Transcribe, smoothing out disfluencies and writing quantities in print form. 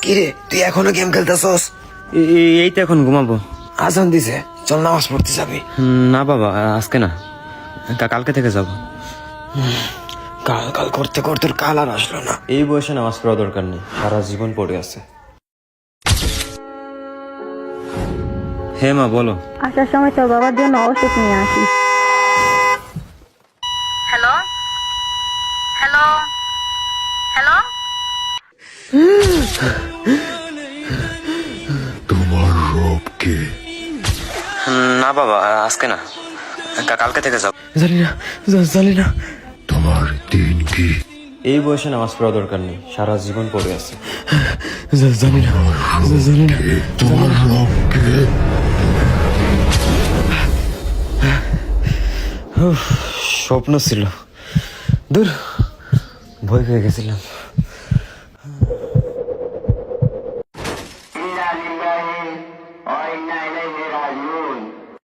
কিরে তুই এখনো গেম খেলতেছস? এই তো এখন ঘুমাবো। আজান দিছে, চল নামাজ পড়তে যাবি। না বাবা, আজকে না, কালকে থেকে যাব। কাল কাল করতে করতে কাল আর আসলো না। এই বয়সে নামাজ পড়া দরকার নেই, সারা জীবন পড়ে আছে। হে মা বলো। আসার সময় তোর বাবার জন্য ওষুধ নিয়ে আসিস। Hello hello hello. তোমার রব কে? না বাবা, আজকে না, কালকে থেকে যাব। জানি না, জানি না। তোমার দিন কি? এই বয়সে নামাজ পড়া দরকার নেই, সারা জীবন পড়ে আছে। জানি না, জানি না। তোমার রব কে? স্বপ্ন ছিল, দূর, ভয় পেয়ে গেছিলাম।